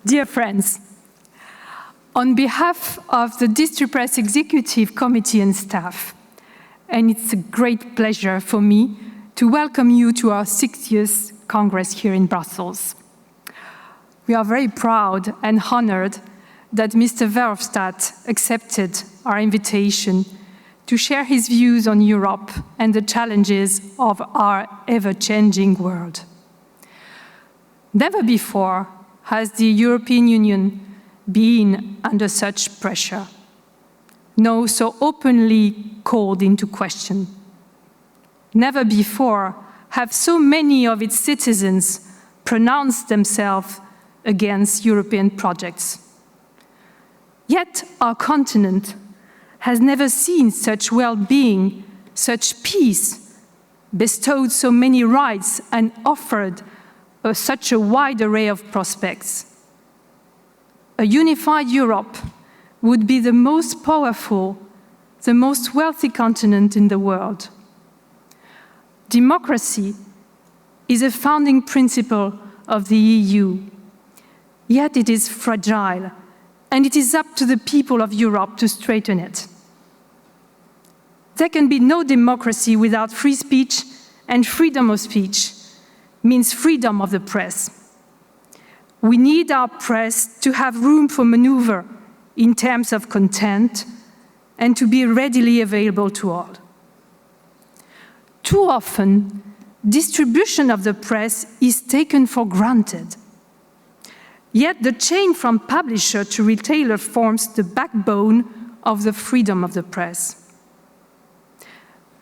Dear friends, on behalf of the Distripress Executive Committee and staff, and it's a great pleasure for me to welcome you to our 60th Congress here in Brussels. We are very proud and honored that Mr. Verhofstadt accepted our invitation to share his views on Europe and the challenges of our ever-changing world. Never before has the European Union been under such pressure, no so openly called into question. Never before have so many of its citizens pronounced themselves against European projects. Yet our continent has never seen such well-being, such peace, bestowed so many rights and offered such a wide array of prospects. A unified Europe would be the most powerful, the most wealthy continent in the world. Democracy is a founding principle of the EU, yet it is fragile, and it is up to the people of Europe to straighten it. There can be no democracy without free speech, and freedom of speech means freedom of the press. We need our press to have room for maneuver in terms of content and to be readily available to all. Too often, distribution of the press is taken for granted. Yet the chain from publisher to retailer forms the backbone of the freedom of the press.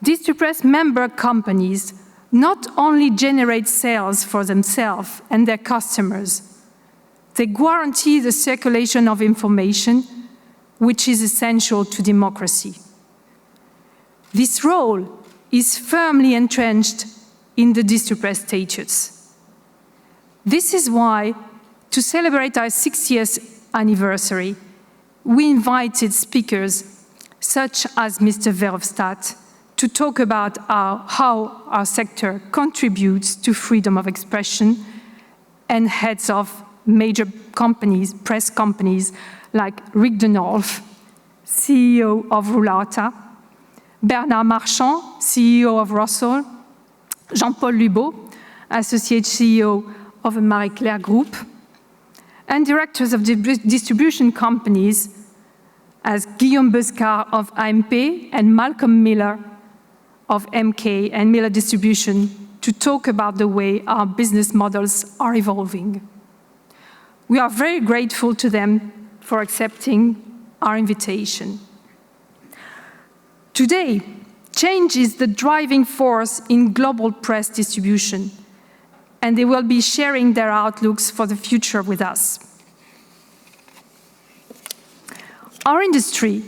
Distripress member companies not only generate sales for themselves and their customers, they guarantee the circulation of information, which is essential to democracy. This role is firmly entrenched in the Distripress statutes. This is why, to celebrate our 60th anniversary, we invited speakers such as Mr. Verhofstadt to talk about how our sector contributes to freedom of expression, and heads of major companies, press companies like Rick Denolf, CEO of Rulata, Bernard Marchand, CEO of Russell, Jean-Paul Lubot, Associate CEO of Marie Claire Group, and directors of distribution companies as Guillaume Bescard of AMP and Malcolm Miller of MK and Miller Distribution to talk about the way our business models are evolving. We are very grateful to them for accepting our invitation. Today, change is the driving force in global press distribution, and they will be sharing their outlooks for the future with us. Our industry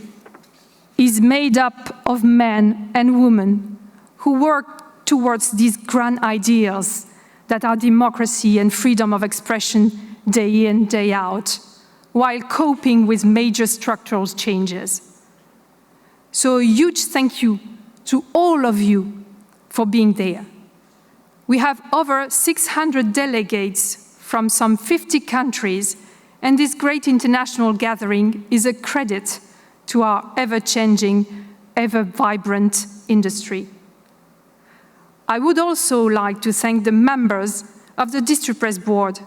is made up of men and women who work towards these grand ideals that are democracy and freedom of expression day in, day out, while coping with major structural changes. So a huge thank you to all of you for being there. We have over 600 delegates from some 50 countries, and this great international gathering is a credit to our ever-changing, ever-vibrant industry. I would also like to thank the members of the Distripress board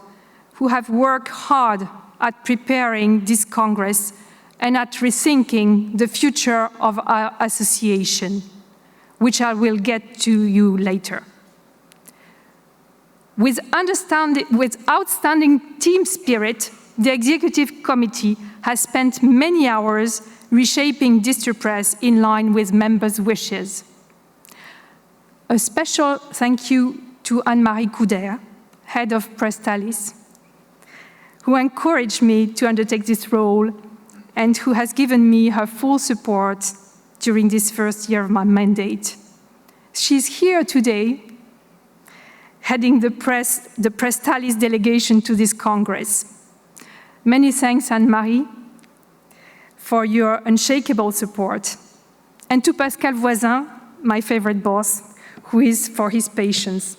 who have worked hard at preparing this Congress and at rethinking the future of our association, which I will get to you later. With outstanding team spirit, the Executive Committee has spent many hours reshaping Distripress in line with members' wishes. A special thank you to Anne-Marie Couder, head of Prestalis, who encouraged me to undertake this role and who has given me her full support during this first year of my mandate. She's here today, heading the Prestalis delegation to this Congress. Many thanks, Anne-Marie, for your unshakable support. And to Pascal Voisin, my favorite boss, who is for his patience.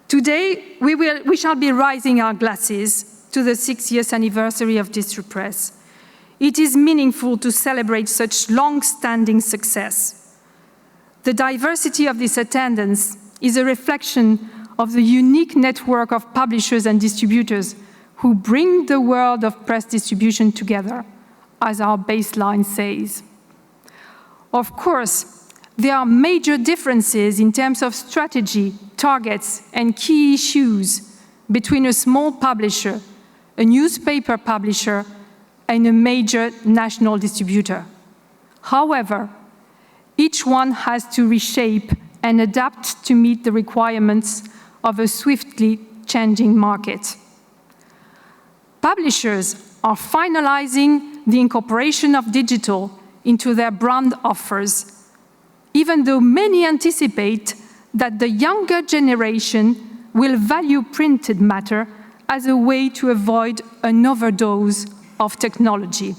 Today, we shall be raising our glasses to to the 60th anniversary of Distripress. It is meaningful to celebrate such long-standing success. The diversity of this attendance is a reflection of the unique network of publishers and distributors who bring the world of press distribution together, as our baseline says. Of course, there are major differences in terms of strategy, targets, and key issues between a small publisher, a newspaper publisher, and a major national distributor. However, each one has to reshape and adapt to meet the requirements of a swiftly changing market. Publishers are finalizing the incorporation of digital into their brand offers, even though many anticipate that the younger generation will value printed matter as a way to avoid an overdose of technology.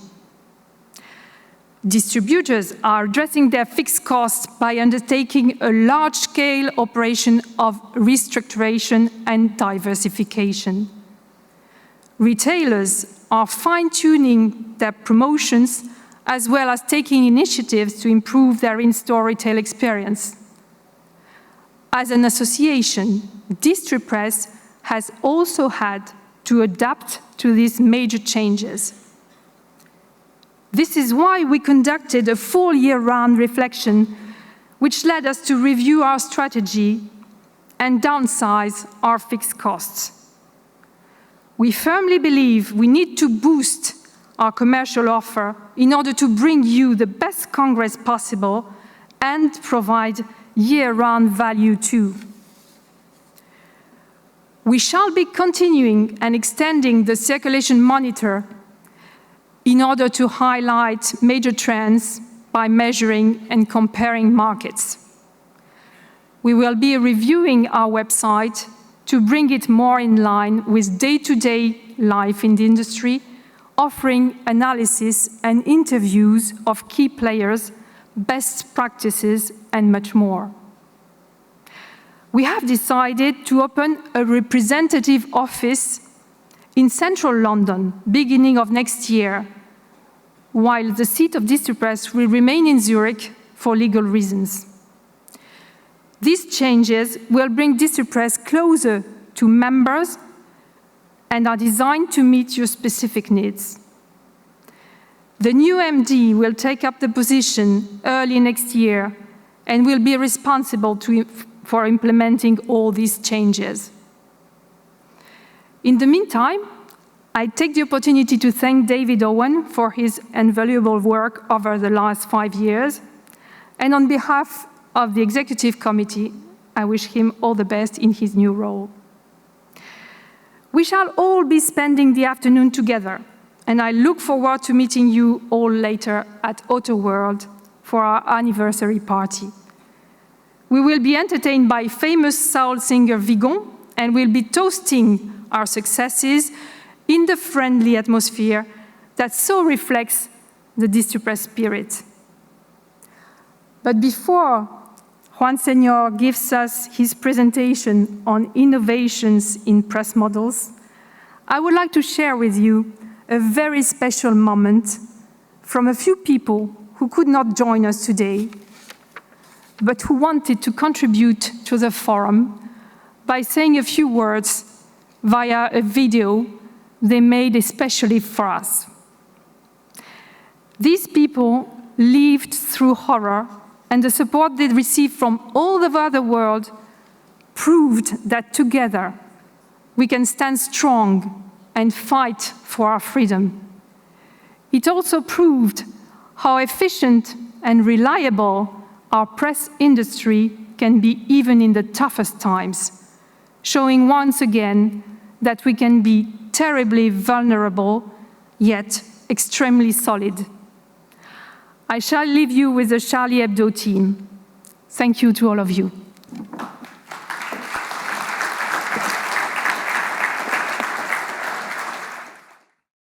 Distributors are addressing their fixed costs by undertaking a large-scale operation of restructuration and diversification. Retailers are fine-tuning their promotions as well as taking initiatives to improve their in-store retail experience. As an association, Distripress has also had to adapt to these major changes. This is why we conducted a full year-round reflection, which led us to review our strategy and downsize our fixed costs. We firmly believe we need to boost our commercial offer in order to bring you the best congress possible and provide year-round value too. We shall be continuing and extending the circulation monitor in order to highlight major trends by measuring and comparing markets. We will be reviewing our website to bring it more in line with day-to-day life in the industry, offering analysis and interviews of key players, best practices, and much more. We have decided to open a representative office in central London, beginning of next year, while the seat of Distripress will remain in Zurich for legal reasons. These changes will bring Distripress closer to members and are designed to meet your specific needs. The new MD will take up the position early next year and will be responsible for implementing all these changes. In the meantime, I take the opportunity to thank David Owen for his invaluable work over the last 5 years, and on behalf of the Executive Committee, I wish him all the best in his new role. We shall all be spending the afternoon together, and I look forward to meeting you all later at Auto World for our anniversary party. We will be entertained by famous soul singer Vigon, and we'll be toasting our successes in the friendly atmosphere that so reflects the Distripress spirit. But before Juan Senor gives us his presentation on innovations in press models, I would like to share with you a very special moment from a few people who could not join us today, but who wanted to contribute to the forum by saying a few words via a video they made especially for us. These people lived through horror, and the support they received from all over the world proved that together we can stand strong and fight for our freedom. It also proved how efficient and reliable our press industry can be even in the toughest times, showing once again that we can be terribly vulnerable, yet extremely solid. I shall leave you with the Charlie Hebdo team. Thank you to all of you.